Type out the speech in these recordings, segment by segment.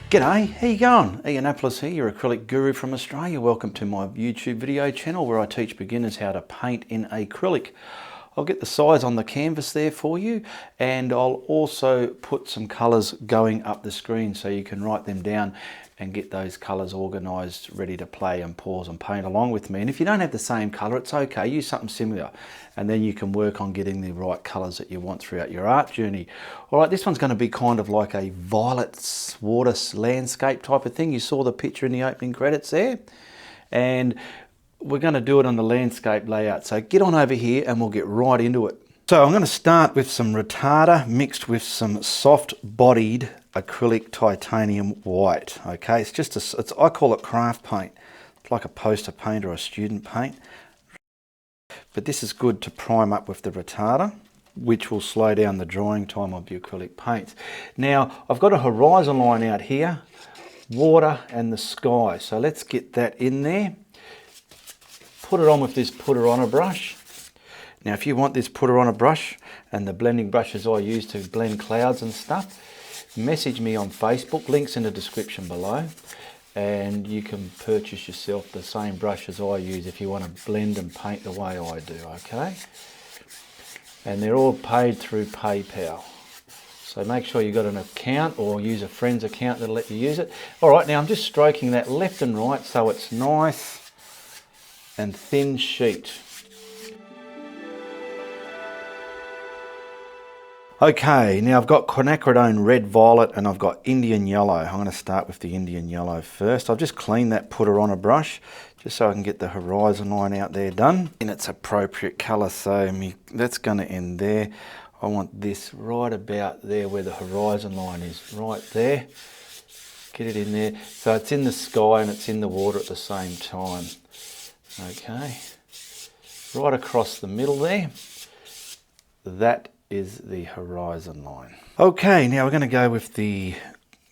G'day, how you going? Ianapolis here, your acrylic guru from Australia. Welcome to my YouTube video channel where I teach beginners how to paint in acrylic. I'll get the size on the canvas there for you, and I'll also put some colours going up the screen so you can write them down and get those colours organised, ready to play and pause and paint along with me. And if you don't have the same colour, it's okay, use something similar, and then you can work on getting the right colours that you want throughout your art journey. All right, this one's going to be kind of like a violet water landscape type of thing. You saw the picture in the opening credits there, and we're going to do it on the landscape layout. So get on over here and we'll get right into it. So I'm going to start with some retarder mixed with some soft bodied acrylic titanium white. Okay, it's just I call it craft paint. It's like a poster paint or a student paint. But this is good to prime up with the retarder, which will slow down the drying time of your acrylic paints. Now, I've got a horizon line out here, water and the sky. So let's get that in there. Put it on with this putter on a brush. Now, if you want this putter on a brush and the blending brushes I use to blend clouds and stuff, message me on Facebook, links in the description below, and you can purchase yourself the same brush as I use if you want to blend and paint the way I do, okay? And they're all paid through PayPal. So make sure you've got an account or use a friend's account that'll let you use it. All right, now I'm just stroking that left and right so it's nice and thin sheet. Okay, now I've got quinacridone red violet and I've got Indian yellow. I'm going to start with the Indian yellow first. I've just cleaned that putter on a brush just so I can get the horizon line out there done in its appropriate colour. So that's going to end there. I want this right about there where the horizon line is, right there. Get it in there. So it's in the sky and it's in the water at the same time. Okay, right across the middle there, that is the horizon line. Okay, now we're going to go with the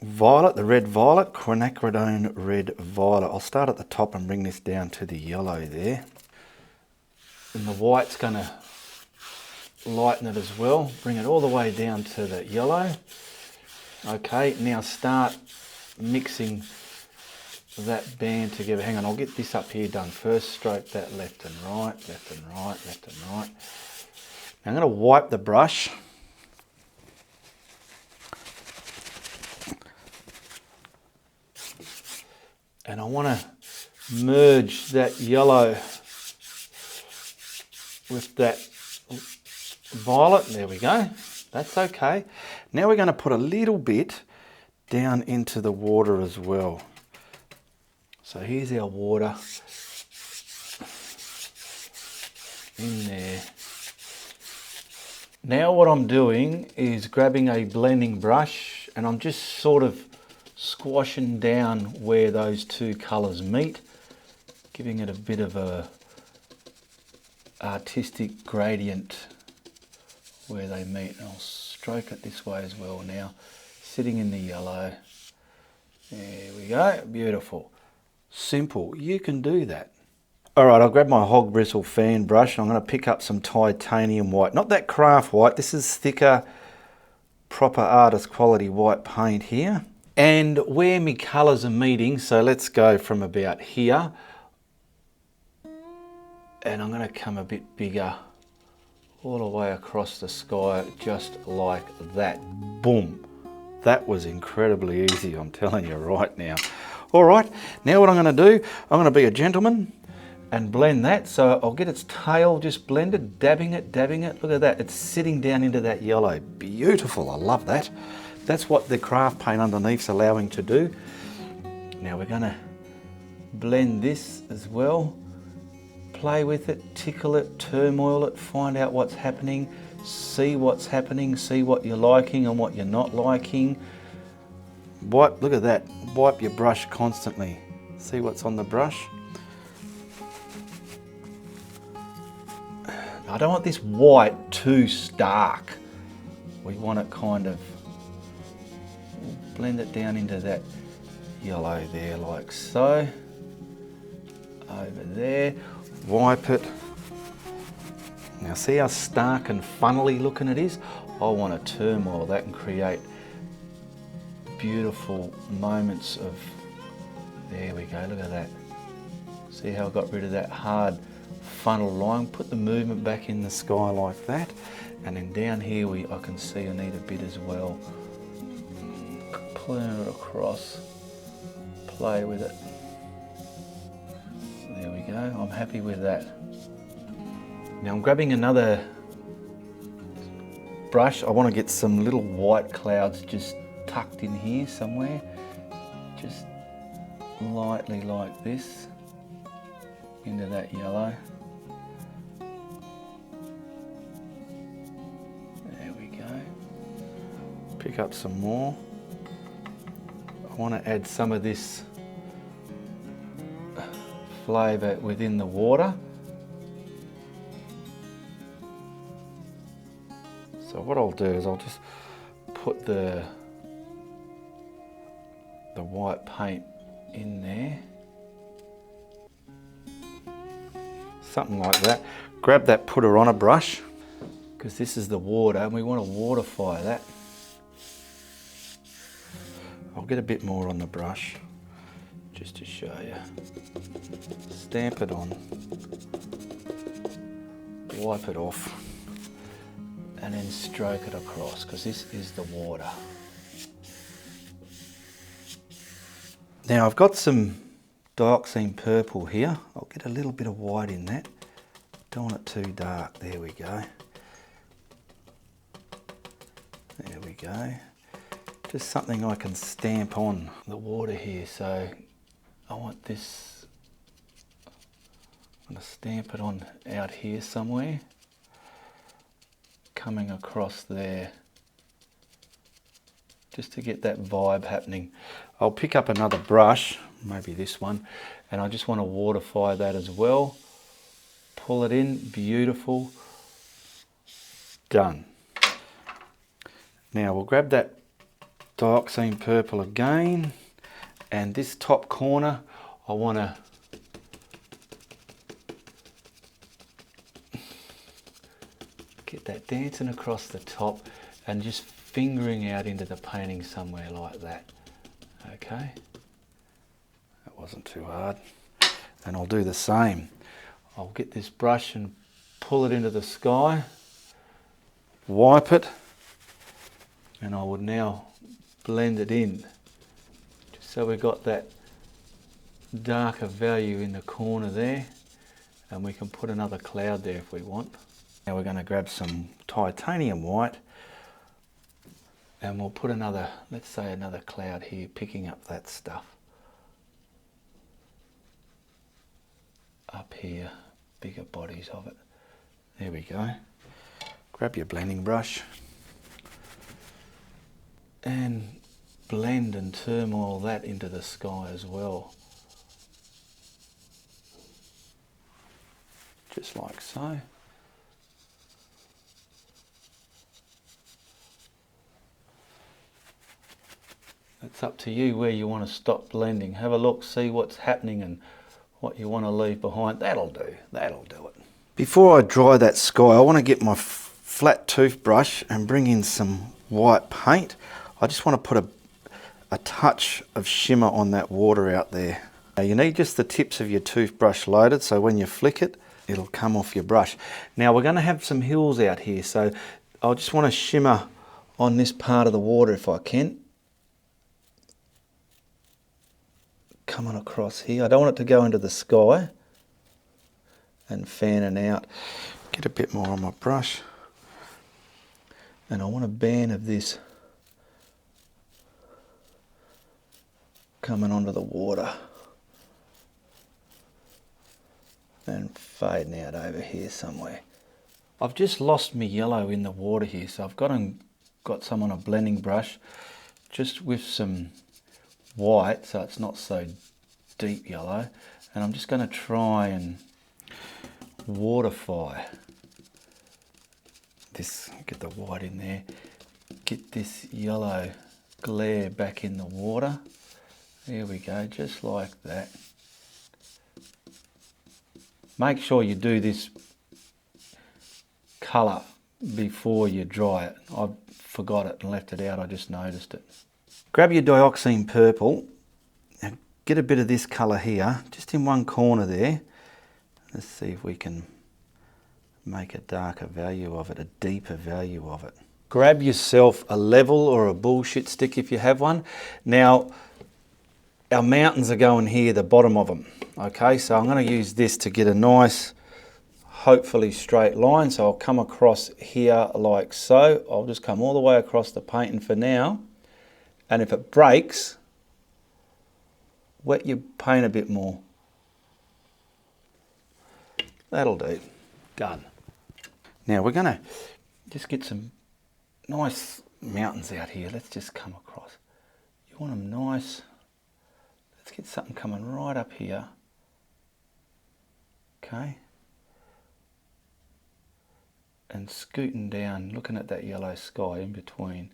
violet, the red violet, quinacridone red violet. I'll start at the top and bring this down to the yellow there. And the white's going to lighten it as well, bring it all the way down to the yellow. Okay, now start mixing that band together. Hang on, I'll get this up here done first. Stroke that left and right, left and right, left and right. Now I'm going to wipe the brush. And I want to merge that yellow with that violet. There we go. That's okay. Now we're going to put a little bit down into the water as well. So here's our water in there. Now what I'm doing is grabbing a blending brush and I'm just sort of squashing down where those two colours meet, giving it a bit of a artistic gradient where they meet. And I'll stroke it this way as well now, sitting in the yellow. There we go, beautiful. Simple, you can do that. All right, I'll grab my hog bristle fan brush and I'm going to pick up some titanium white. Not that craft white, this is thicker, proper artist quality white paint here. And where my colours are meeting, so let's go from about here. And I'm going to come a bit bigger all the way across the sky, just like that. Boom. That was incredibly easy, I'm telling you right now. All right, now what I'm going to do, I'm going to be a gentleman and blend that. So I'll get its tail just blended, dabbing it. Look at that, it's sitting down into that yellow. Beautiful, I love that. That's what the craft paint underneath's allowing to do. Now we're going to blend this as well. Play with it, tickle it, turmoil it, find out what's happening, see what's happening, see what you're liking and what you're not liking. Wipe, look at that, wipe your brush constantly. See what's on the brush. I don't want this white too stark. We want it kind of, blend it down into that yellow there like so. Over there, wipe it. Now see how stark and funnily looking it is? I want to turmoil that and create beautiful moments of, there we go, look at that. See how I got rid of that hard funnel line, put the movement back in the sky like that, and then down here I can see I need a bit as well. Pulling it across, play with it. There we go, I'm happy with that. Now I'm grabbing another brush. I want to get some little white clouds just tucked in here somewhere. Just lightly like this into that yellow. There we go. Pick up some more. I want to add some of this flavour within the water. So what I'll do is I'll just put the white paint in there. Something like that. Grab that, put her on a brush, because this is the water and we want to waterfy that. I'll get a bit more on the brush just to show you. Stamp it on, wipe it off, and then stroke it across, because this is the water. Now I've got some dioxazine purple here. I'll get a little bit of white in that. Don't want it too dark. There we go. There we go. Just something I can stamp on the water here. So I want this, I'm going to stamp it on out here somewhere. Coming across there. Just to get that vibe happening. I'll pick up another brush, maybe this one, and I just want to waterfy that as well. Pull it in, beautiful. Done. Now we'll grab that dioxazine purple again, and this top corner I want to get that dancing across the top and just fingering out into the painting somewhere like that. Okay, that wasn't too hard. And I'll do the same. I'll get this brush and pull it into the sky, wipe it, and I would now blend it in, just so we've got that darker value in the corner there, and we can put another cloud there if we want. Now we're going to grab some titanium white, and we'll put another, let's say another cloud here, picking up that stuff. Up here, bigger bodies of it. There we go. Grab your blending brush and blend and turmoil that into the sky as well. Just like so. It's up to you where you want to stop blending. Have a look, see what's happening and what you want to leave behind. That'll do, that'll do it. Before I dry that sky, I want to get my flat toothbrush and bring in some white paint. I just want to put a touch of shimmer on that water out there. Now you need just the tips of your toothbrush loaded, so when you flick it, it'll come off your brush. Now we're going to have some hills out here, so I just want to shimmer on this part of the water if I can. Coming across here. I don't want it to go into the sky and fanning out. Get a bit more on my brush, and I want a band of this coming onto the water and fading out over here somewhere. I've just lost my yellow in the water here, so I've got some on a blending brush just with some white, so it's not so deep yellow, and I'm just going to try and waterfy this, get the white in there, get this yellow glare back in the water. There we go, just like that. Make sure you do this colour before you dry it. I forgot it and left it out, I just noticed it. Grab your dioxine purple and get a bit of this colour here, just in one corner there. Let's see if we can make a darker value of it, a deeper value of it. Grab yourself a level or a bullshit stick if you have one. Now, our mountains are going here, the bottom of them. Okay, so I'm going to use this to get a nice, hopefully straight line. So I'll come across here like so. I'll just come all the way across the painting for now. And if it breaks, wet your paint a bit more. That'll do. Done. Now we're going to just get some nice mountains out here. Let's just come across. You want them nice. Let's get something coming right up here. Okay. And scooting down, looking at that yellow sky in between.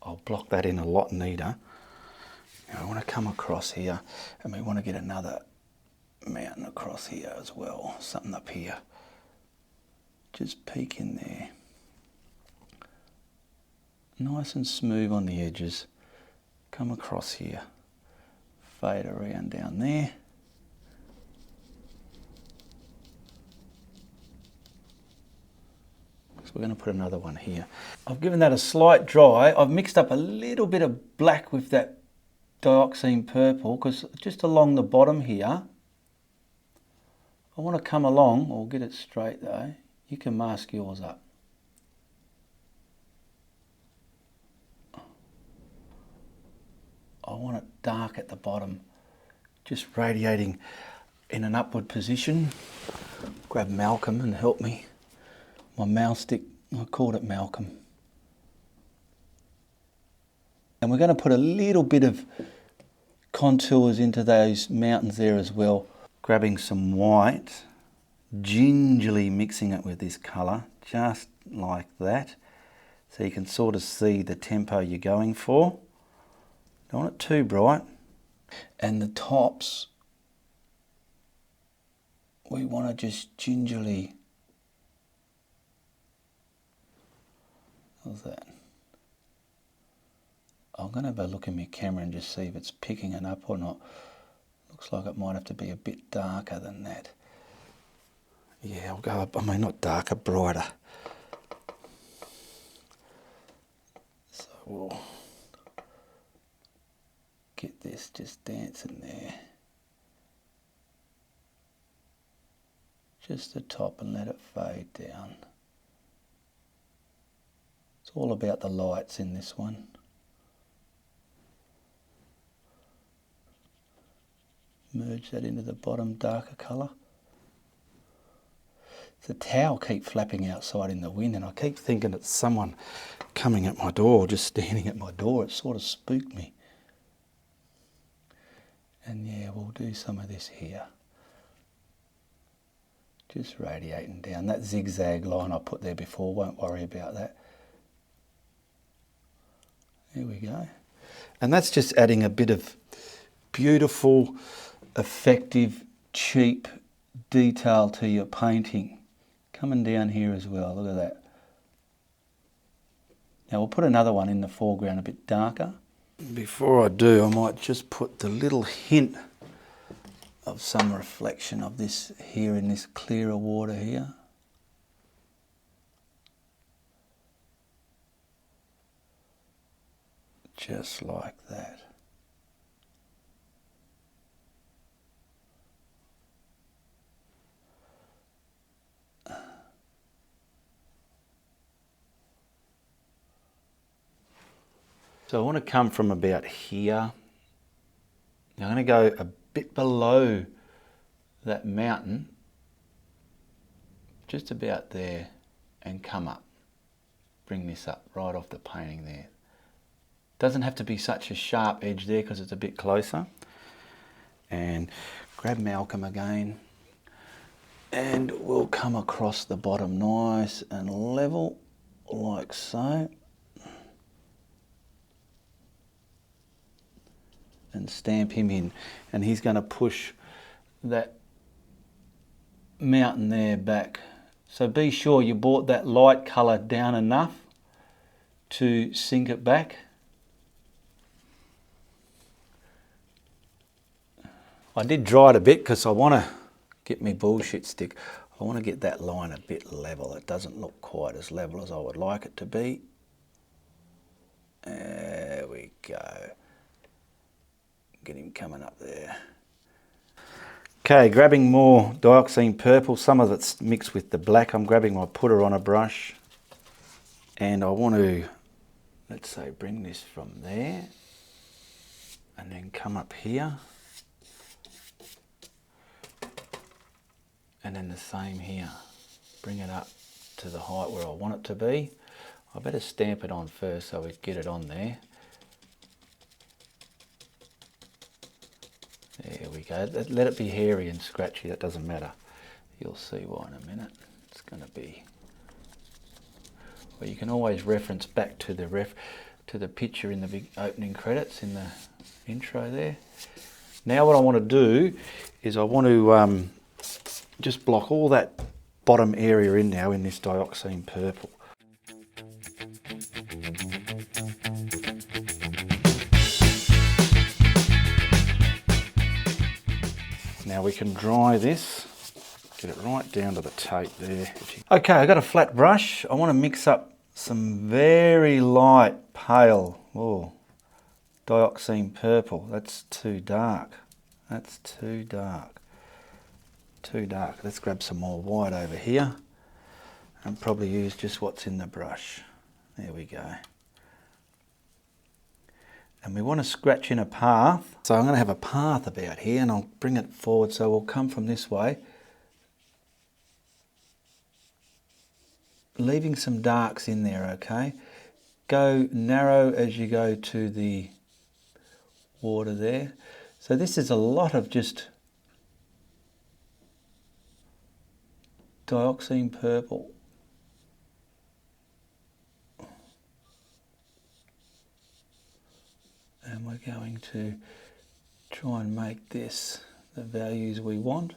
I'll block that in a lot neater. Now I want to come across here and we want to get another mountain across here as well. Something up here. Just peek in there. Nice and smooth on the edges. Come across here. Fade around down there. We're going to put another one here. I've given that a slight dry. I've mixed up a little bit of black with that dioxine purple because just along the bottom here, I want to come along, or get it straight though. You can mask yours up. I want it dark at the bottom, just radiating in an upward position. Grab Malcolm and help me. My mouse stick, I called it Malcolm. And we're going to put a little bit of contours into those mountains there as well. Grabbing some white, gingerly mixing it with this colour, just like that. So you can sort of see the tempo you're going for. Don't want it too bright. And the tops, we want to just gingerly. How's that? I'm going to have a look in my camera and just see if it's picking it up or not. Looks like it might have to be a bit darker than that. Yeah, I'll go up, I mean not darker, brighter. So we'll get this just dancing there. Just the top and let it fade down. It's all about the lights in this one. Merge that into the bottom darker colour. The towel keeps flapping outside in the wind and I keep thinking it's someone coming at my door, just standing at my door. It sort of spooked me. And yeah, we'll do some of this here. Just radiating down. That zigzag line I put there before, won't worry about that. There we go. And that's just adding a bit of beautiful, effective, cheap detail to your painting. Coming down here as well, look at that. Now we'll put another one in the foreground a bit darker. Before I do, I might just put the little hint of some reflection of this here in this clearer water here. Just like that. So I want to come from about here. Now I'm going to go a bit below that mountain, just about there, and come up. Bring this up right off the painting there. Doesn't have to be such a sharp edge there because it's a bit closer. And grab Malcolm again. And we'll come across the bottom nice and level, like so. And stamp him in. And he's going to push that mountain there back. So be sure you brought that light colour down enough to sink it back. I did dry it a bit because I want to get my bullshit stick. I want to get that line a bit level. It doesn't look quite as level as I would like it to be. There we go. Get him coming up there. Okay, grabbing more dioxazine purple. Some of it's mixed with the black. I'm grabbing my putter on a brush. And I want to, let's say, bring this from there. And then come up here. And then the same here. Bring it up to the height where I want it to be. I better stamp it on first so we get it on there. There we go. Let it be hairy and scratchy, that doesn't matter. You'll see why in a minute. It's going to be... Well, you can always reference back to the picture in the big opening credits in the intro there. Now what I want to do is I want to just block all that bottom area in now in this dioxazine purple. Now we can dry this, get it right down to the tape there. Okay, I've got a flat brush. I want to mix up some very light pale, dioxazine purple. That's too dark. That's too dark. Too dark. Let's grab some more white over here and probably use just what's in the brush. There we go. And we want to scratch in a path. So I'm going to have a path about here and I'll bring it forward so we'll come from this way. Leaving some darks in there, okay? Go narrow as you go to the water there. So this is a lot of just dioxazine purple. And we're going to try and make this the values we want.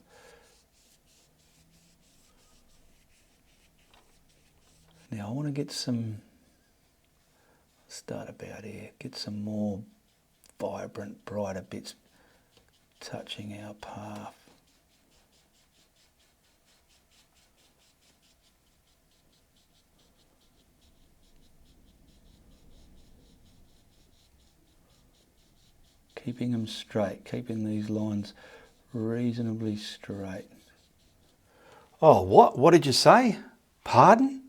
Now I want to get some, start about here, get some more vibrant, brighter bits touching our path. Keeping them straight, keeping these lines reasonably straight. Oh, what did you say? Pardon?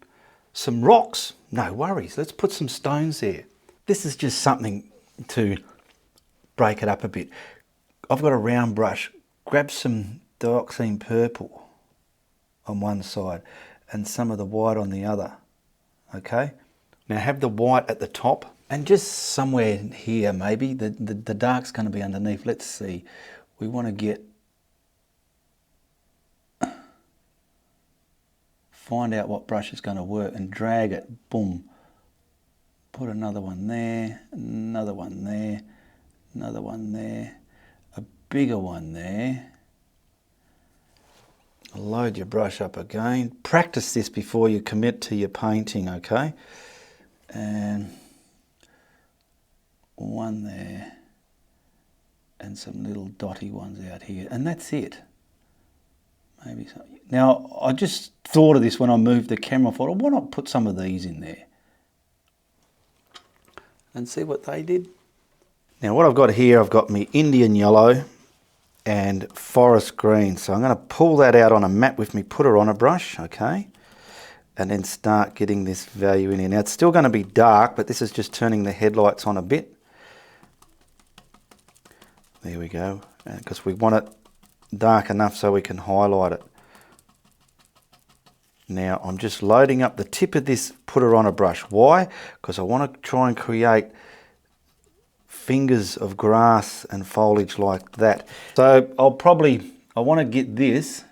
Some rocks? No worries, let's put some stones there. This is just something to break it up a bit. I've got a round brush. Grab some dioxazine purple on one side and some of the white on the other. Okay? Now have the white at the top. And just somewhere here, maybe, the dark's going to be underneath. Let's see. We want to get... Find out what brush is going to work and drag it. Boom. Put another one there, another one there, another one there, a bigger one there. Load your brush up again. Practice this before you commit to your painting, okay? And... one there and some little dotty ones out here, and that's it. Maybe so. Now I just thought of this when I moved the camera. I thought, why not put some of these in there and see what they did. Now what I've got here, I've got me Indian yellow and forest green, so I'm going to pull that out on a mat with me putter on a brush, okay, and then start getting this value in here. Now it's still going to be dark, but this is just turning the headlights on a bit. There we go, because we want it dark enough so we can highlight it. Now I'm just loading up the tip of this putter on a brush. Why? Because I want to try and create fingers of grass and foliage like that. So I want to get this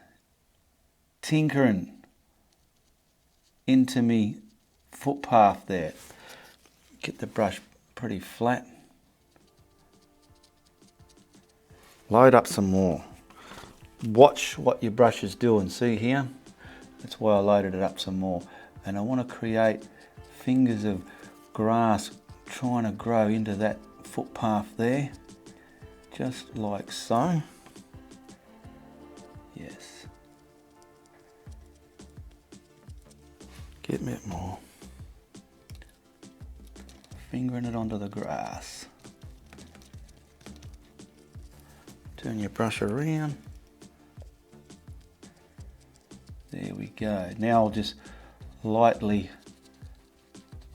tinkering into me footpath there. Get the brush pretty flat. Load up some more. watch what your brush is doing. See here? That's why I loaded it up some more. And I want to create fingers of grass trying to grow into that footpath there. Just like so. Yes. Get a bit more. Fingering it onto the grass. Turn your brush around. There we go. Now I'll just lightly,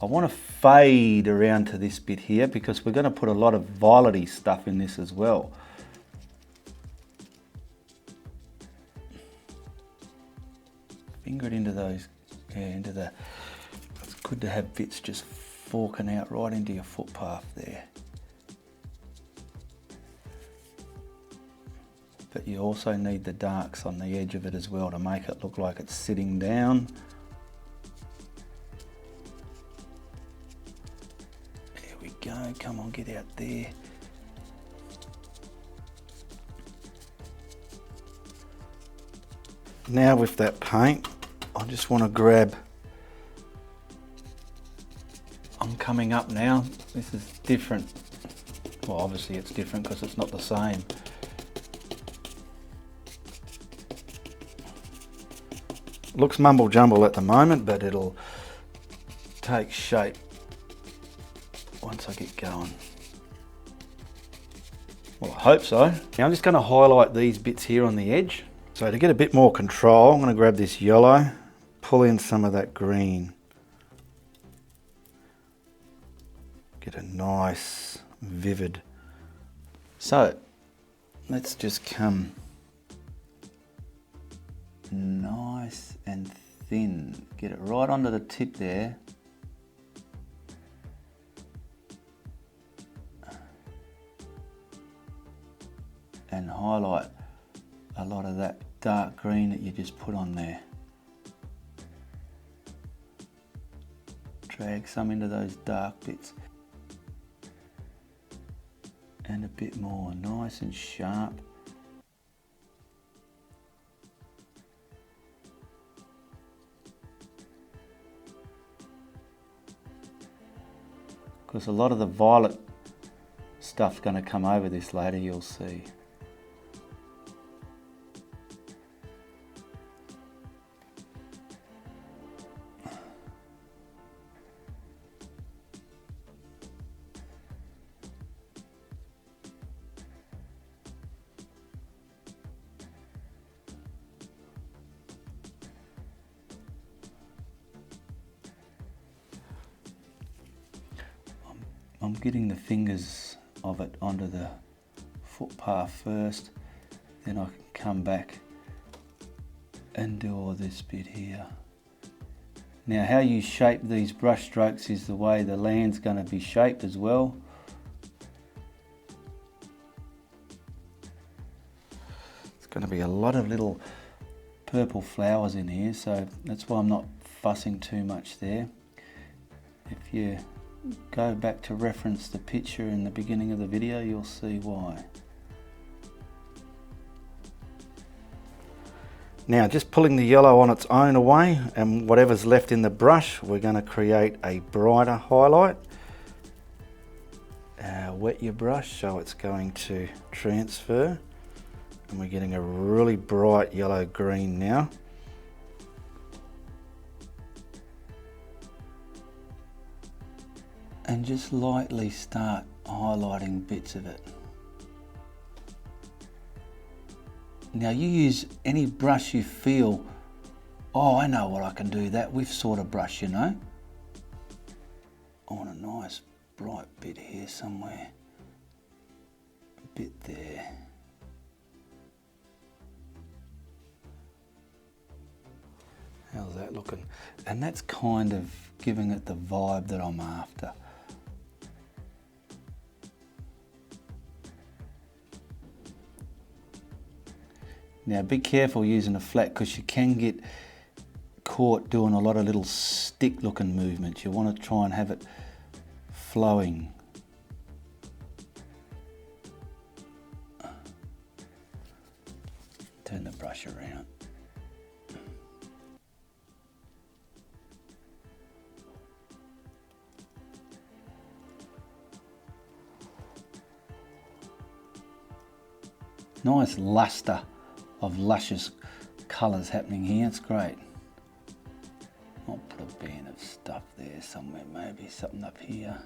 I want to fade around to this bit here because we're going to put a lot of violety stuff in this as well. Finger it into those, yeah, into the, it's good to have bits just forking out right into your footpath there. But you also need the darks on the edge of it as well to make it look like it's sitting down. There we go, come on, get out there. Now with that paint, I just want to grab, I'm coming up now, this is different. Well, obviously it's different because it's not the same. Looks mumble jumble at the moment, but it'll take shape once I get going. Well, I hope so. Now I'm just going to highlight these bits here on the edge. So to get a bit more control, I'm going to grab this yellow, pull in some of that green. Get a nice, vivid. So let's just come nice and thin. Get it right onto the tip there. And highlight a lot of that dark green that you just put on there. Drag some into those dark bits. And a bit more, nice and sharp. Because a lot of the violet stuff's going to come over this later, you'll see. I'm getting the fingers of it onto the footpath first, then I can come back and do all this bit here. Now how you shape these brush strokes is the way the land's going to be shaped as well. It's going to be a lot of little purple flowers in here, so that's why I'm not fussing too much there. If you go back to reference the picture in the beginning of the video, you'll see why. Now just pulling the yellow on its own away, and whatever's left in the brush, we're going to create a brighter highlight. Wet your brush so it's going to transfer, and we're getting a really bright yellow green now. And just lightly start highlighting bits of it. Now you use any brush you feel, oh, I know what I can do that with sort of brush, you know. I want a nice bright bit here somewhere. A bit there. How's that looking? And that's kind of giving it the vibe that I'm after. Now be careful using a flat because you can get caught doing a lot of little stick looking movements. You want to try and have it flowing. turn the brush around. Nice luster of luscious colours happening here, it's great. I'll put a band of stuff there somewhere, maybe something up here.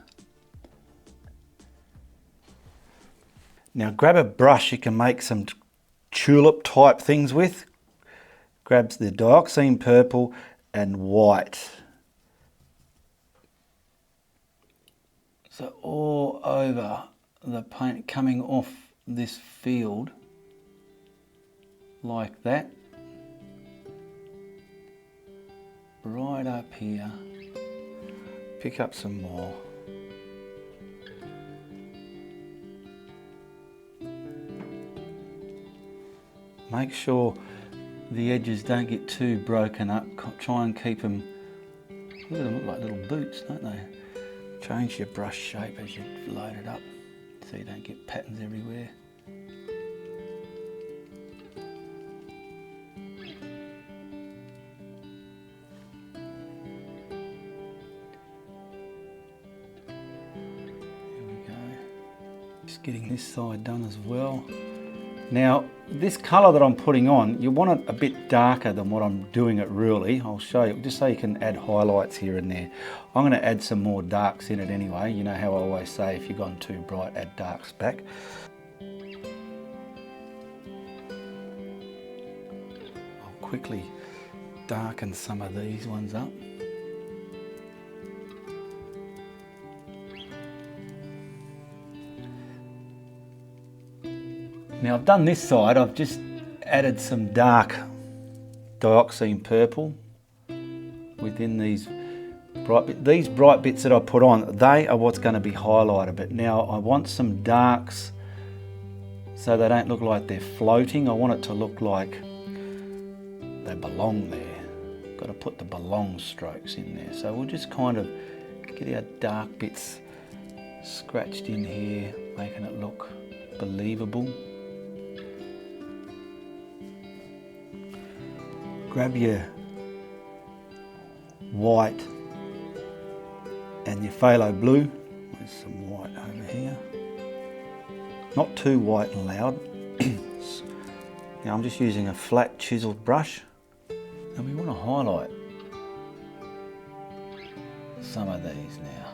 Now grab a brush you can make some tulip type things with. Grabs the dioxazine purple and white. So all over the paint coming off this field like that. Right up here. Pick up some more. Make sure the edges don't get too broken up. Try and keep them, look at them, look like little boots, don't they? Change your brush shape as you load it up so you don't get patterns everywhere. There we go. Just getting this side done as well. Now, this colour that I'm putting on, you want it a bit darker than what I'm doing it really. I'll show you, just so you can add highlights here and there. I'm going to add some more darks in it anyway. You know how I always say, if you've gone too bright, add darks back. I'll quickly darken some of these ones up. Now I've done this side, I've just added some dark dioxazine purple within these bright bits that I put on. They are what's going to be highlighted. But now I want some darks so they don't look like they're floating. I want it to look like they belong there. Got to put the belong strokes in there. So we'll just kind of get our dark bits scratched in here, making it look believable. Grab your white and your phthalo blue. There's some white over here. Not too white and loud. Now I'm just using a flat chiseled brush, and we want to highlight some of these now.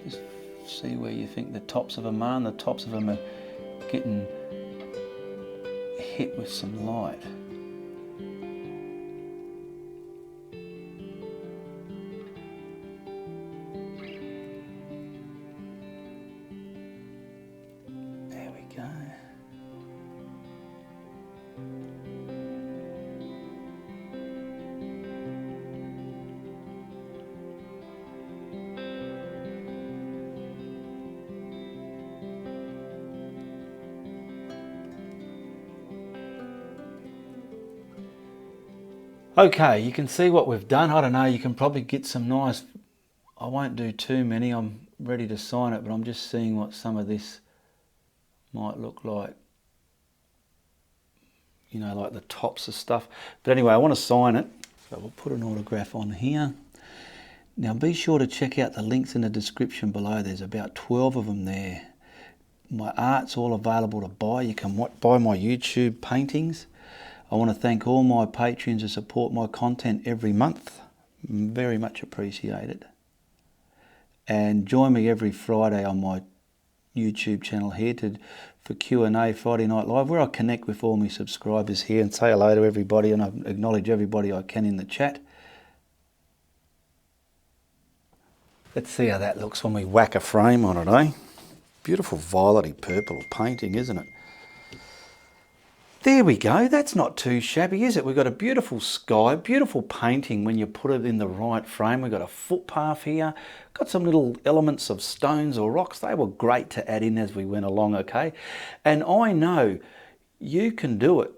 Just see where you think the tops of them are, and the tops of them are getting hit with some light. There we go. Okay, you can see what we've done. I don't know, you can probably get some nice, I won't do too many, I'm ready to sign it, but I'm just seeing what some of this might look like. You know, like the tops of stuff. But anyway, I want to sign it, so we'll put an autograph on here. Now be sure to check out the links in the description below. There's about 12 of them there. My art's all available to buy. You can buy my YouTube paintings. I want to thank all my patrons who support my content every month. Very much appreciated. And join me every Friday on my YouTube channel here for Q&A Friday Night Live, where I connect with all my subscribers here and say hello to everybody, and I acknowledge everybody I can in the chat. Let's see how that looks when we whack a frame on it, eh? Beautiful violety purple painting, isn't it? There we go, that's not too shabby, is it? We've got a beautiful sky, beautiful painting when you put it in the right frame. We've got a footpath here, got some little elements of stones or rocks. They were great to add in as we went along, okay? And I know you can do it.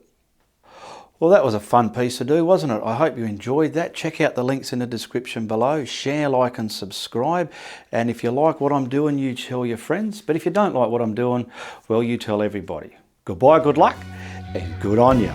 Well, that was a fun piece to do, wasn't it? I hope you enjoyed that. Check out the links in the description below. Share, like and subscribe. And if you like what I'm doing, you tell your friends. But if you don't like what I'm doing, well, you tell everybody. Goodbye, good luck, and good on ya.